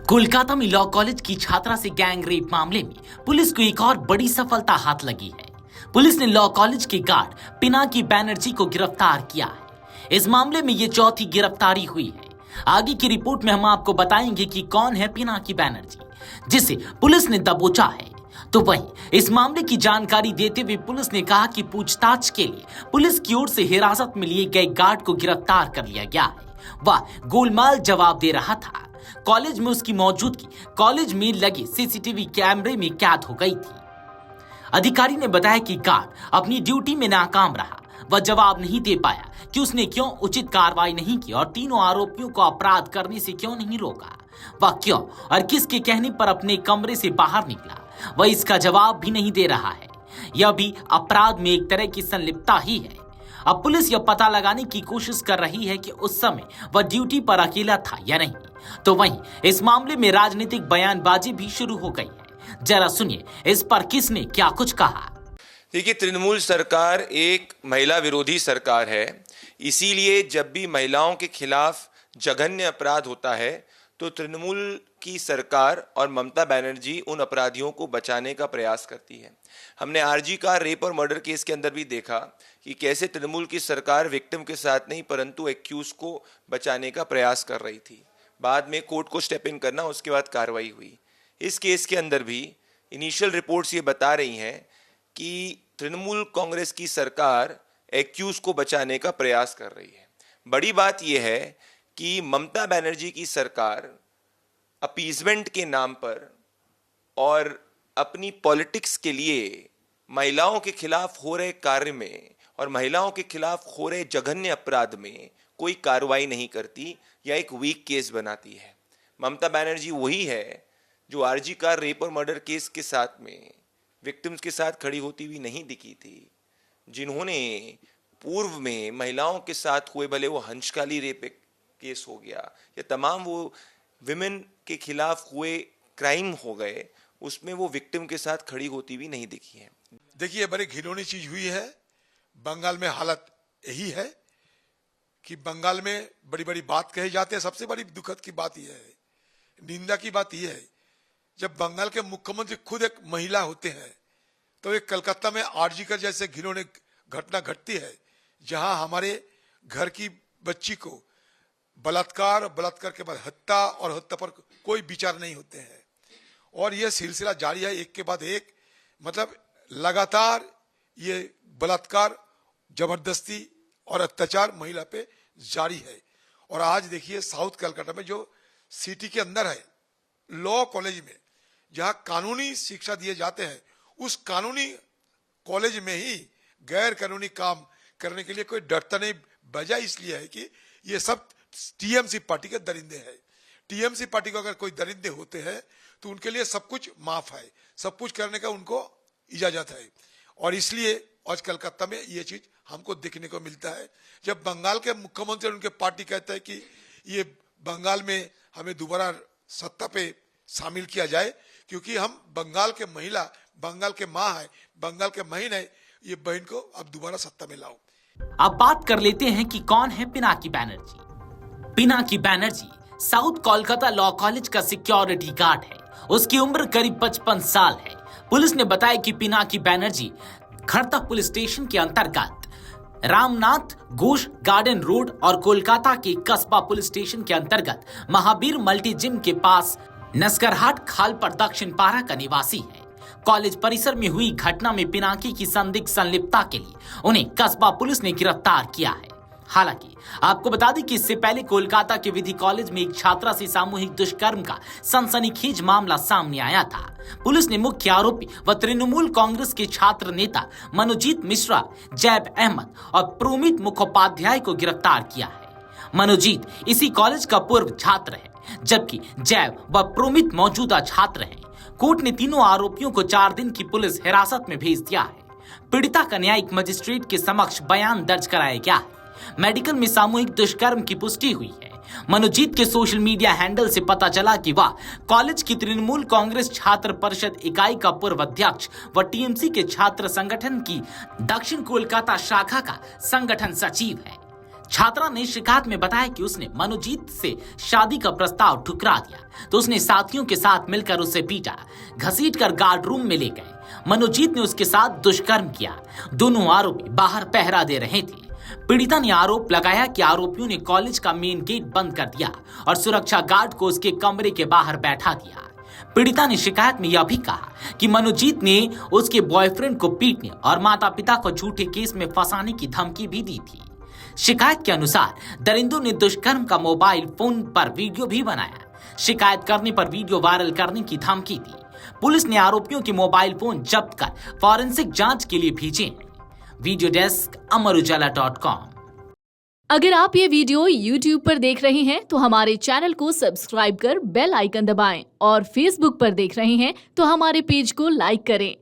कोलकाता में law college की छात्रा से गैंग रेप मामले में पुलिस को एक और बड़ी सफलता हाथ लगी है। पुलिस ने लॉ कॉलेज के गार्ड पिनाकी बैनर्जी को गिरफ्तार किया है। इस मामले में ये चौथी गिरफ्तारी हुई है। आगे की रिपोर्ट में हम आपको बताएंगे कि कौन है पिनाकी बैनर्जी, जिसे पुलिस ने दबोचा है। तो वहीं इस मामले की जानकारी देते हुए पुलिस ने कहा कि पूछताछ के लिए पुलिस की ओर से हिरासत में लिए गए गार्ड को गिरफ्तार कर लिया गया है। वह गोलमाल जवाब दे रहा था। कॉलेज में उसकी मौजूदगी कॉलेज में लगे सीसीटीवी कैमरे में कैद हो गई थी। अधिकारी ने बताया कि गार्ड अपनी ड्यूटी में नाकाम रहा। वह जवाब नहीं दे पाया कि उसने क्यों उचित कार्रवाई नहीं की और तीनों आरोपियों को अपराध करने से क्यों नहीं रोका। वह क्यों और किसके कहने पर अपने कमरे से बाहर निकला, वह इसका जवाब भी नहीं दे रहा है। यह भी अपराध में एक तरह की संलिप्तता ही है। अब पुलिस यह पता लगाने की कोशिश कर रही है कि उस समय वह ड्यूटी पर अकेला था या नहीं। तो वहीं इस मामले में राजनीतिक बयानबाजी भी शुरू हो गई है। जरा सुनिए इस पर किसने क्या कुछ कहा। देखिए, तृणमूल सरकार एक महिला विरोधी सरकार है। इसीलिए जब भी महिलाओं के खिलाफ जघन्य अपराध होता है तो तृणमूल की सरकार और ममता बनर्जी उन अपराधियों को बचाने का प्रयास करती है। हमने आरजी का रेप और मर्डर केस के अंदर भी देखा कि कैसे तृणमूल की सरकार विक्टिम के साथ नहीं परंतु एक्यूज को बचाने का प्रयास कर रही थी। बाद में कोर्ट को स्टेप इन करना, उसके बाद कार्रवाई हुई। इस केस के अंदर भी इनिशियल रिपोर्ट्स ये बता रही हैं कि तृणमूल कांग्रेस की सरकार एक्यूज को बचाने का प्रयास कर रही है। बड़ी बात यह है कि ममता बनर्जी की सरकार अपीजमेंट के नाम पर और अपनी पॉलिटिक्स के लिए महिलाओं के खिलाफ हो रहे कार्य में और महिलाओं के खिलाफ हो रहे जघन्य अपराध में कोई कार्रवाई नहीं करती या एक वीक केस बनाती है। ममता बनर्जी वही है जो आरजी का रेप और मर्डर केस के साथ में विक्टिम्स के साथ खड़ी होती हुई नहीं दिखी थी, जिन्होंने पूर्व में महिलाओं के साथ हुए, भले वो हंसकाली रेप केस हो गया या तमाम वो विमेन के खिलाफ हुए क्राइम हो गए, उसमें वो विक्टिम के साथ खड़ी होती भी नहीं दिखी है। देखिए, बड़ी घिनौनी चीज हुई है। बंगाल में हालत यही है कि बंगाल में बड़ी बड़ी बात कही जाती है। सबसे बड़ी दुखद की बात यह है, निंदा की बात यह है, जब बंगाल के मुख्यमंत्री खुद एक महिला होते हैं तो एक कलकत्ता में आरजी कर जैसे घिनौनी घटना घटती है, जहां हमारे घर की बच्ची को बलात्कार के बाद हत्या और हत्या पर कोई विचार नहीं होते हैं। और यह सिलसिला जारी है, एक के बाद एक, मतलब लगातार ये बलात्कार, जबरदस्ती और अत्याचार महिला पे जारी है। और आज देखिए साउथ कलकत्ता में जो सिटी के अंदर है लॉ कॉलेज में, जहां कानूनी शिक्षा दिए जाते हैं, उस कानूनी कॉलेज में ही गैर कानूनी काम करने के लिए कोई डरता नहीं। वजह इसलिए है कि ये सब टीएमसी पार्टी के दरिंदे हैं। टीएमसी पार्टी को अगर कोई दरिंदे होते हैं तो उनके लिए सब कुछ माफ है, सब कुछ करने का उनको इजाजत है। और इसलिए आज कलकत्ता में ये चीज हमको देखने को मिलता है, जब बंगाल के मुख्यमंत्री और उनके पार्टी कहते हैं कि ये बंगाल में हमें दोबारा सत्ता पे शामिल किया जाए, क्योंकि हम बंगाल के महिला, बंगाल के माँ है, बंगाल के बहन है, ये बहन को अब दोबारा सत्ता में लाओ। अब बात कर लेते हैं कि कौन है Pinaki Banerjee. Pinaki Banerjee south Kolkata law college का सिक्योरिटी गार्ड है। उसकी उम्र करीब 55 साल है। पुलिस ने बताया कि पिनाकी बैनर्जी खरता पुलिस स्टेशन के अंतर्गत रामनाथ घोष गार्डन रोड और कोलकाता के कस्बा पुलिस स्टेशन के अंतर्गत महावीर मल्टी जिम के पास नस्करहाट खाल पर दक्षिण पारा का निवासी है। कॉलेज परिसर में हुई घटना में पिनाकी की संदिग्ध संलिप्तता के लिए उन्हें कस्बा पुलिस ने गिरफ्तार किया है। हालांकि आपको बता दें कि इससे पहले कोलकाता के विधि कॉलेज में एक छात्रा से सामूहिक दुष्कर्म का सनसनीखेज मामला सामने आया था। पुलिस ने मुख्य आरोपी व तृणमूल कांग्रेस के छात्र नेता मनोजीत मिश्रा, जैब अहमद और प्रोमित मुखोपाध्याय को गिरफ्तार किया है। मनोजीत इसी कॉलेज का पूर्व छात्र है, जबकि जैब व प्रोमित मौजूदा छात्र हैं। कोर्ट ने तीनों आरोपियों को 4 दिन की पुलिस हिरासत में भेज दिया है। पीड़िता का न्यायिक मजिस्ट्रेट के समक्ष बयान दर्ज कराया गया है। मेडिकल में सामूहिक दुष्कर्म की पुष्टि हुई है। मनोजीत के सोशल मीडिया हैंडल से पता चला कि वह कॉलेज की तृणमूल कांग्रेस छात्र परिषद इकाई का पूर्व अध्यक्ष व टीएमसी के छात्र संगठन की दक्षिण कोलकाता शाखा का संगठन सचिव है। छात्रा ने शिकायत में बताया कि उसने मनोजीत से शादी का प्रस्ताव ठुकरा दिया तो उसने साथियों के साथ मिलकर उसे पीटा, घसीटकर गार्ड रूम में ले गए। मनोजीत ने उसके साथ दुष्कर्म किया। दोनों आरोपी बाहर पहरा दे रहे थे। पीड़िता ने आरोप लगाया कि आरोपियों ने कॉलेज का मेन गेट बंद कर दिया और सुरक्षा गार्ड को उसके कमरे के बाहर बैठा दिया। पीड़िता ने शिकायत में यह भी कहा कि मनोजीत ने उसके बॉयफ्रेंड को पीटने और माता पिता को झूठे केस में फंसाने की धमकी भी दी थी। शिकायत के अनुसार दरिंदो ने दुष्कर्म का मोबाइल फोन पर वीडियो भी बनाया। शिकायत करने पर वीडियो वायरल करने की धमकी दी। पुलिस ने आरोपियों के मोबाइल फोन जब्त कर फॉरेंसिक जांच के लिए भेजे हैं। Video desk amarujala.com। अगर आप ये वीडियो YouTube पर देख रहे हैं तो हमारे चैनल को सब्सक्राइब कर बेल आइकन दबाएं और Facebook पर देख रहे हैं तो हमारे पेज को लाइक करें।